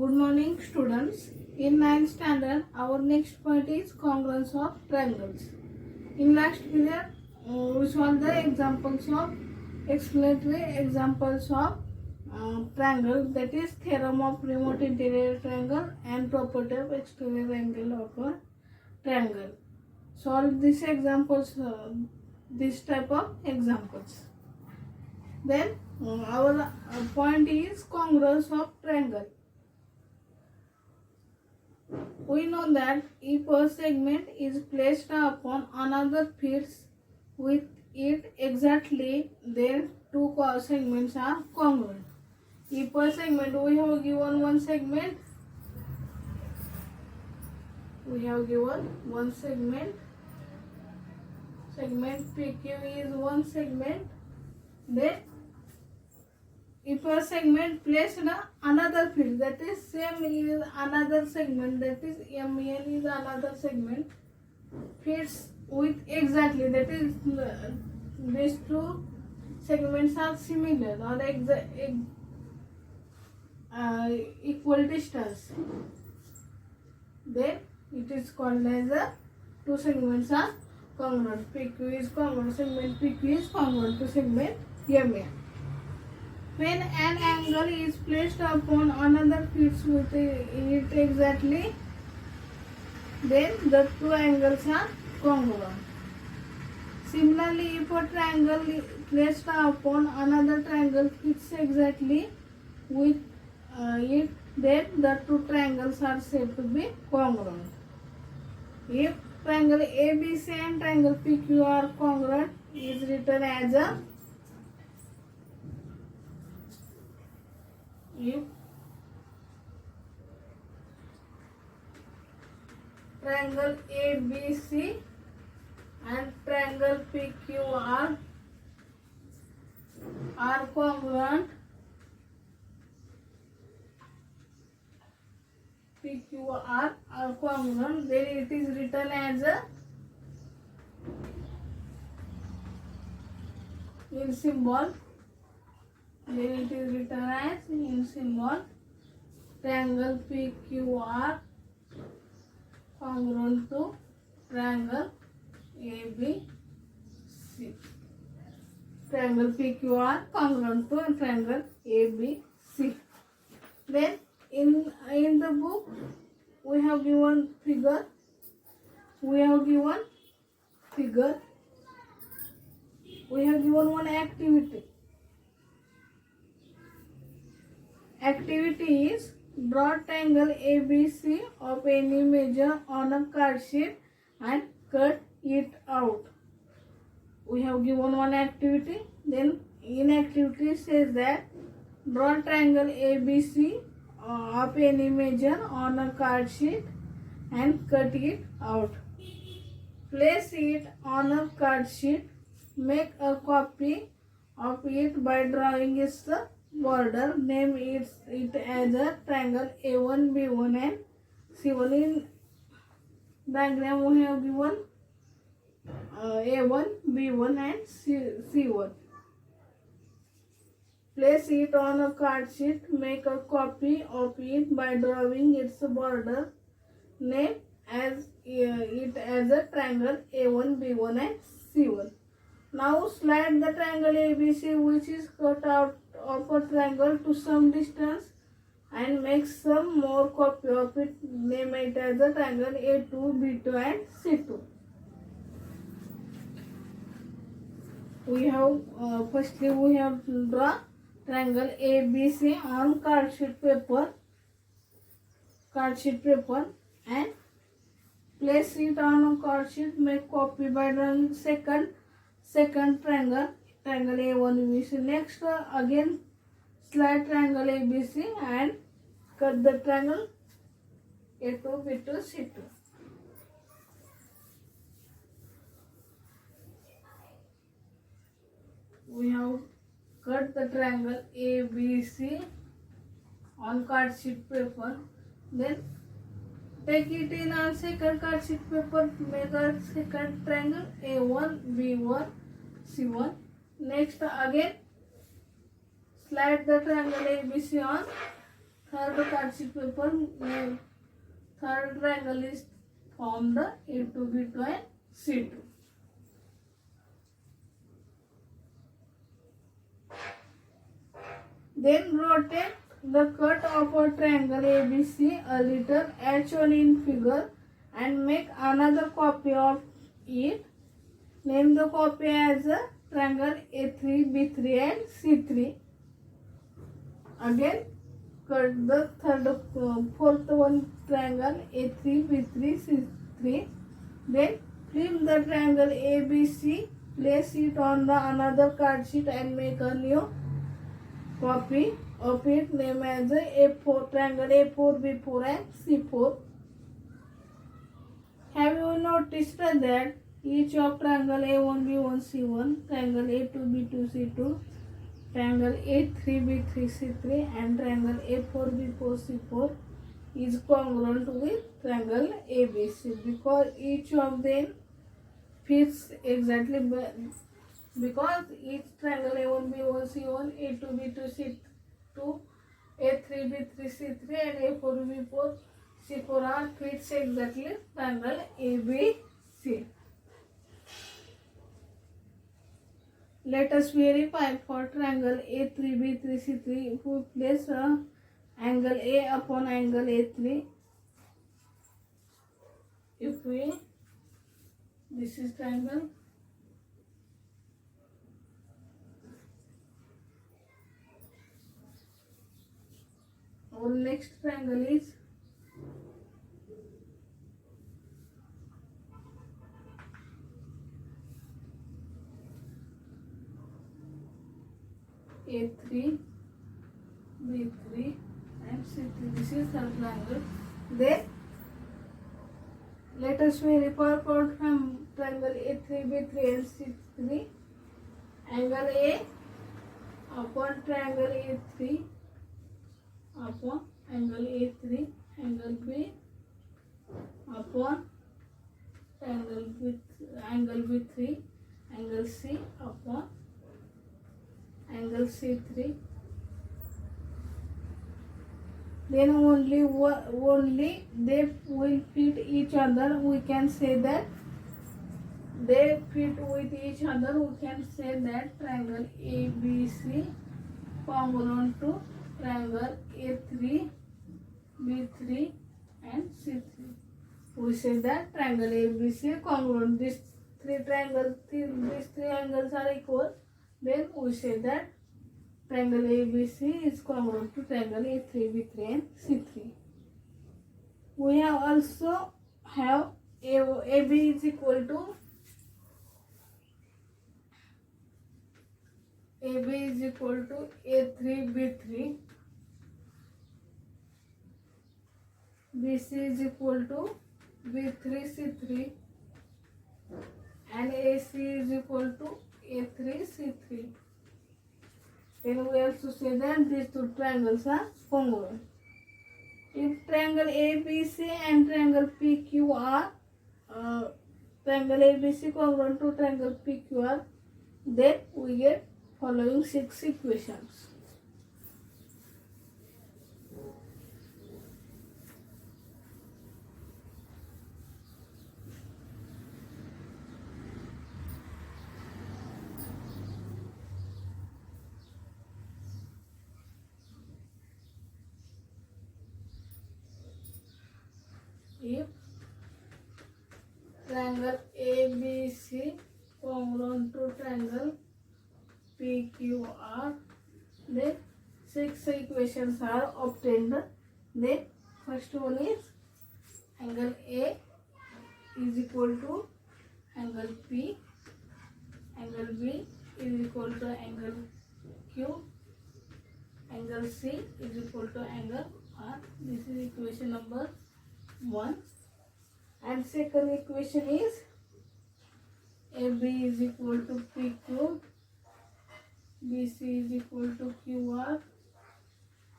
Good morning, students. In ninth standard, our next point is congruence of triangles. In last period, we solved the examples of explanatory examples of triangle, that is theorem of remote interior triangle and property of exterior angle of a triangle. Solve these examples, this type of examples. Then our point is congruence of triangle. We know that if a segment is placed upon another fits with it exactly, then two segments are congruent. If a segment, we have given one segment, segment PQ is one segment, then if a segment placed another field, that is same is another segment, that is MN is another segment, fits with exactly, that is these two segments are similar or equal distance, then it is called as a two segments are congruent. PQ is congruent, segment PQ is congruent to segment MN. When an angle is placed upon another fits with it exactly, then the two angles are congruent. Similarly, if a triangle is placed upon another triangle fits exactly with it, then the two triangles are said to be congruent. If triangle ABC and triangle PQ are congruent, is written as a if triangle ABC and triangle PQR are congruent, PQR are congruent, then it is written as a in symbol, then it is written as in symbol triangle PQR congruent to triangle ABC. Triangle PQR congruent to triangle ABC. Then in the book we have given figure. We have given one activity. Activity is draw triangle ABC of any measure on a card sheet and cut it out. We have given one activity. Then in activity says that draw triangle ABC of any measure on a card sheet and cut it out. Place it on a card sheet. Make a copy of it by drawing its border. Name it as a triangle A1, B1 and C1. In diagram we have given A1, B1 and C1. Place it on a card sheet. Make a copy of it by drawing its border. Name it as a triangle A1, B1 and C1. Now slide the triangle ABC, which is cut out of a triangle, to some distance and make some more copy of it. Name it as a triangle A2, B2 and C2. We have firstly we have to draw triangle ABC on card sheet paper and place it on a card sheet. Make copy by drawing second triangle A1 ABC. Next again slide triangle ABC and cut the triangle A2, B2, C2. We have cut the triangle ABC on card sheet paper. Then take it in a second card sheet paper. Make a second triangle A1, B1, C1. Next again slide the triangle ABC on third card sheet paper, third triangle is formed A2, B2 and C2. Then rotate the cut of a triangle ABC a little as shown in figure and make another copy of it. Name the copy as a triangle A3, B3 and C3. Again cut the fourth one triangle A3, B3, C3. Then flip the triangle ABC, place it on the another card sheet and make a new copy of it. Name as A4, triangle A4, B4 and C4. Have you noticed that each of triangle A1, B1, C1, triangle A2, B2, C2, triangle A3, B3, C3 and triangle A4, B4, C4 is congruent with triangle ABC because each of them fits exactly because each triangle A1, B1, C1, A2, B2, C2, A3, B3, C3 and A4, B4, C4 are fits exactly triangle ABC. Let us verify for triangle A3, B3, C3 if we place angle A upon angle A3. If we, this is triangle, our next triangle is A3, B3 and C3. This is third triangle. Then let us verify for triangle A3, B3 and C3. Angle A upon triangle A3 upon angle A3, angle B upon angle B3, angle C upon angle C3. Then only they will fit each other. We can say that they fit with each other. We can say that triangle ABC congruent to triangle A3, B3 and C3. We say that triangle ABC congruent. These three angles are equal. Then we say that triangle ABC is congruent to triangle A3, B3 and C3. We have also have AB is equal to A3, B3. BC is equal to B3, C3 and AC is equal to A3, C3. Then we also say that these two triangles are congruent. If triangle ABC and triangle PQ are triangle ABC congruent to triangle PQR, then we get following 6 equations. If triangle ABC congruent to triangle PQR, then 6 equations are obtained. Then first one is angle A is equal to angle P, angle B is equal to angle Q, angle C is equal to angle R. This is equation number 1. And second equation is AB is equal to PQ, BC is equal to QR,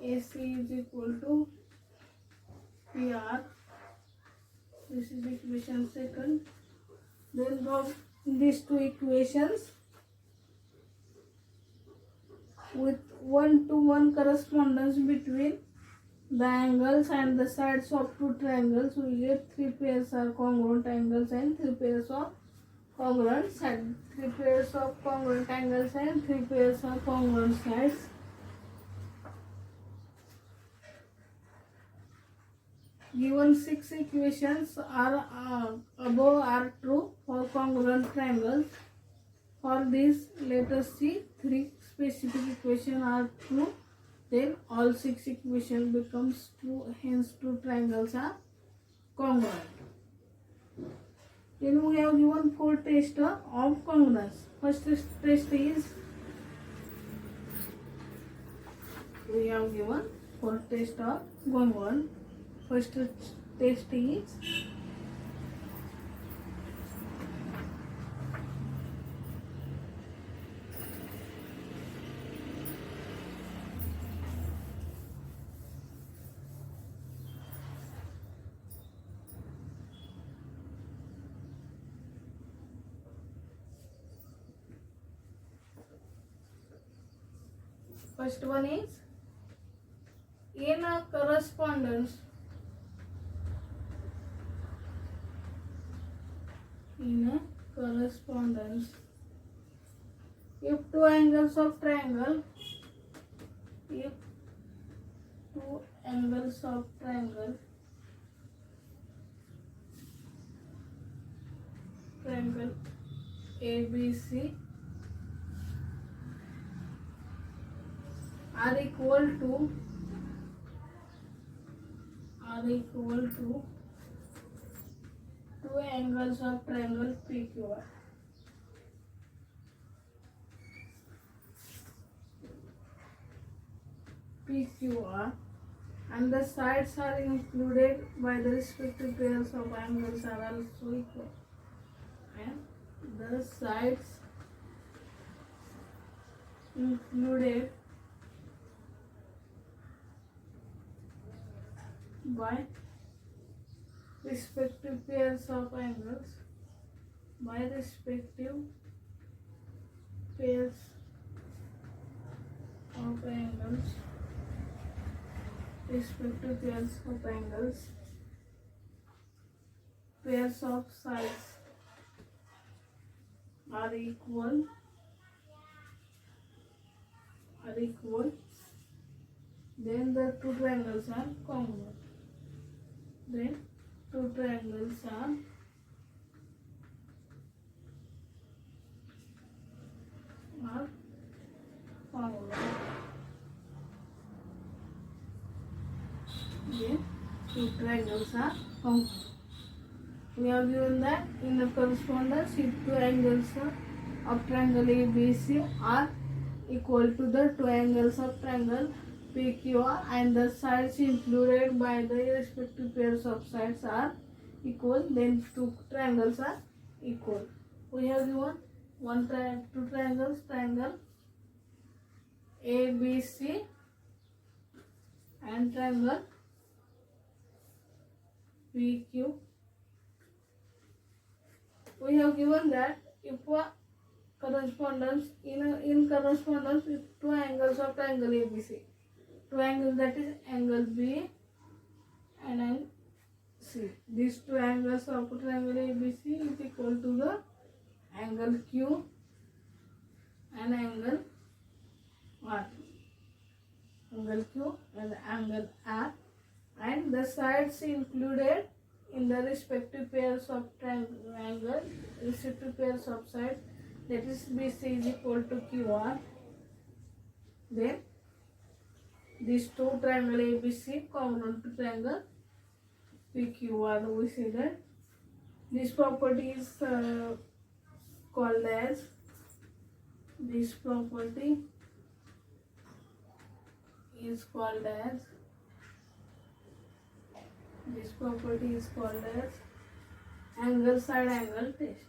AC is equal to PR. This is equation second. Then from these two equations with 1-to-1 correspondence between the angles and the sides of two triangles, we get three pairs are congruent angles and three pairs of congruent sides. Three pairs of congruent angles and three pairs of congruent sides. Given six equations are above are true for congruent triangles. For this, let us see three specific equations are true. Then all six equations becomes true. Hence, two triangles are congruent. Then we have given four tests of congruence. First test is we have given four tests of congruence. First test is first one is in a correspondence. In a correspondence, if two angles of triangle, if two angles of triangle ABC are equal to two angles of triangle PQR. And the sides are included by the respective pairs of angles are also equal. And the sides included by respective pairs of angles pairs of sides are equal, then the two triangles are congruent. Then two triangles are congruent. Then two triangles are congruent. We have given that in the correspondence, if two angles of triangle ABC are equal to the two angles of triangle PQR and the sides included by the respective pairs of sides are equal, then two triangles are equal. We have given two triangles, triangle ABC and triangle PQ. We have given that if correspondence in correspondence with two angles of triangle ABC, two angles, that is angle B and angle C. These two angles of triangle ABC is equal to the angle Q and angle R. Angle Q and angle R, and the sides included in the respective pairs of triangle, respective pairs of sides, that is BC is equal to QR. Then these two triangle ABC congruent to triangle PQR. We say that this property is called as angle side angle test.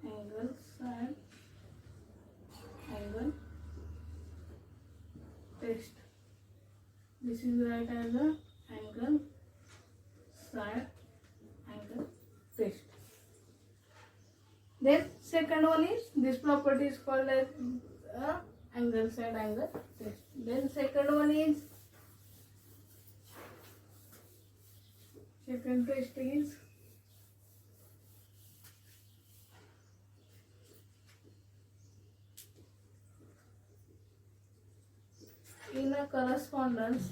Angle side angle test. This is right as a angle side angle test. Then second one is this property is called as angle side angle test. Then second one is Second test is in a correspondence.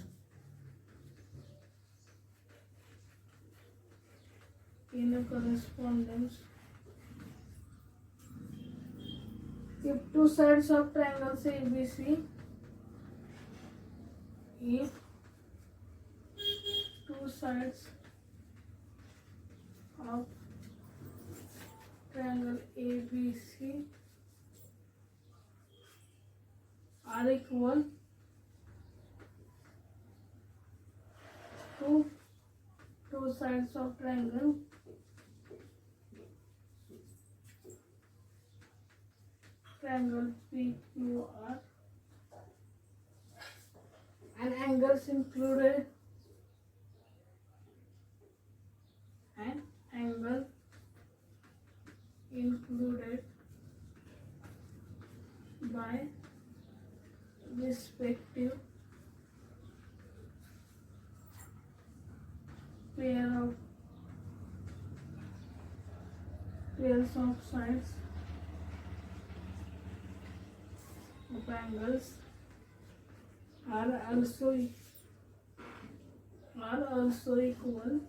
In a correspondence, if two sides of triangles ABC, if two sides of triangle ABC are equal to two sides of triangle PQR and angles included by respective pairs of sides of angles are also equal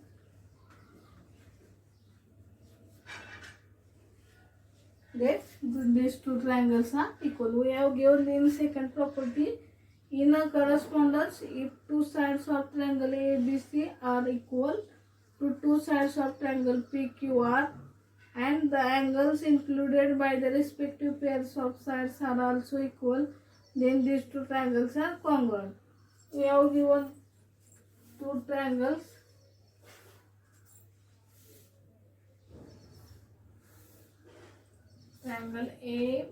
that these two triangles are equal. We have given in second property, in a correspondence, if two sides of triangle ABC are equal to two sides of triangle PQR and the angles included by the respective pairs of sides are also equal, then these two triangles are congruent. We have given two triangles, triangle A,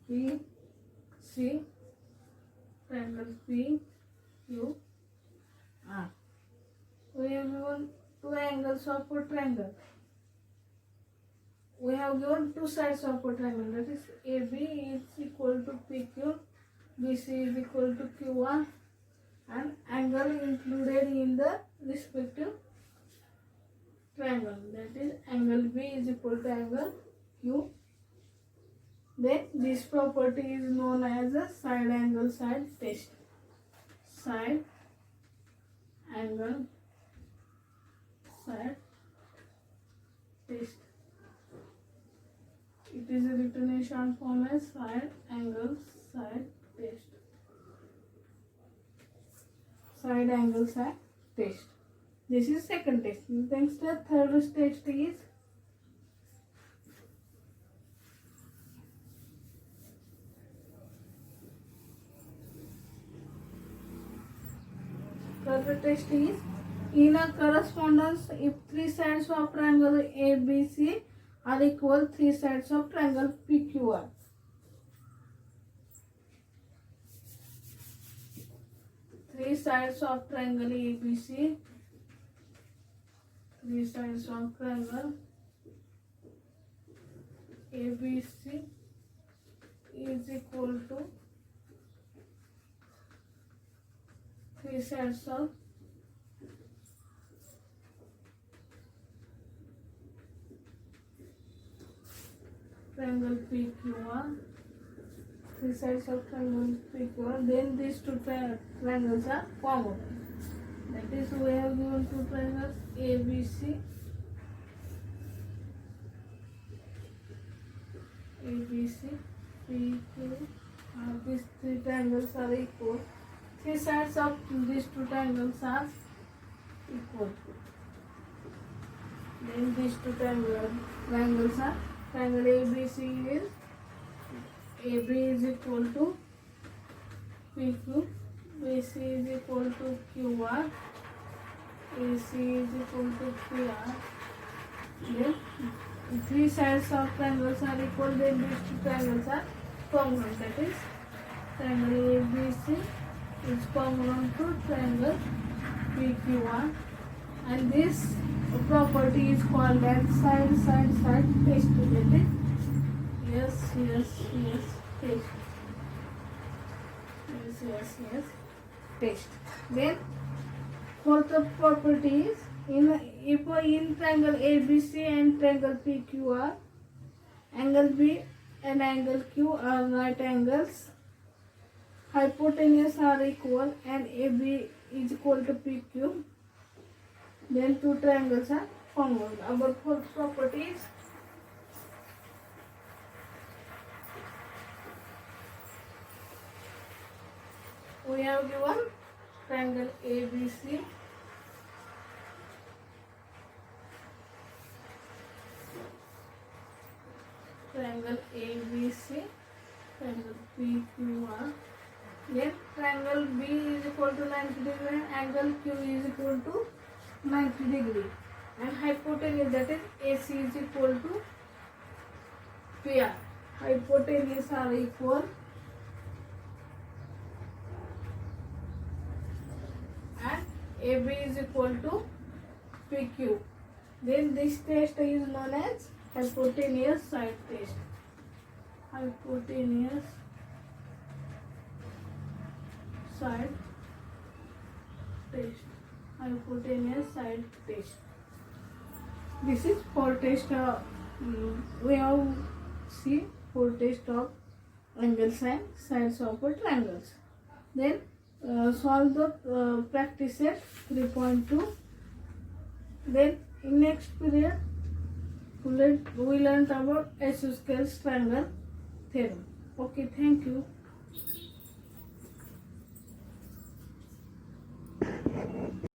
B, C, triangle P, Q, R. We have given two angles of a triangle. We have given two sides of a triangle, that is AB is equal to PQ, BC is equal to QR, and angle included in the respective triangle, that is angle B is equal to angle Q. Then this property is known as a side angle side test. Side angle side test. It is written in short form as side angle side test. Side angle side test. This is second test. Next, the third test is in a correspondence, if three sides of triangle ABC are equal three sides of triangle PQR. Three sides of triangle ABC, three sides of triangle ABC is equal to three sides of triangle PQR, three sides of triangle PQR, then these two triangles are common. That is, we have given two triangles ABC, PQ, these three triangles are equal. Three sides of these two triangles are equal. Then these two triangles are triangle ABC is AB is equal to PQ, BC is equal to QR, AC is equal to PR. Then three sides of triangles are equal, then these two triangles are congruent. That is, triangle ABC is congruent to triangle PQR, and this property is called as side test. That is, test. Then fourth property is In triangle ABC and triangle PQR, angle B and angle Q are right angles. Hypotenuse are equal and AB is equal to PQ. Then two triangles are congruent. Our fourth property is we have given triangle ABC, triangle ABC, triangle PQR. Then triangle B is equal to 90 degree and angle Q is equal to 90 degree. And hypotenuse, that is AC, is equal to PR. Hypotenuse are equal and AB is equal to PQ. Then this test is known as hypotenuse side test. Hypotenuse side test. Hypotenuse side test. This is for test. We have see for test of angles and sides of triangles. Then solve the practice set 3.2. Then in next period we learned about isosceles triangle theorem. Okay, thank you.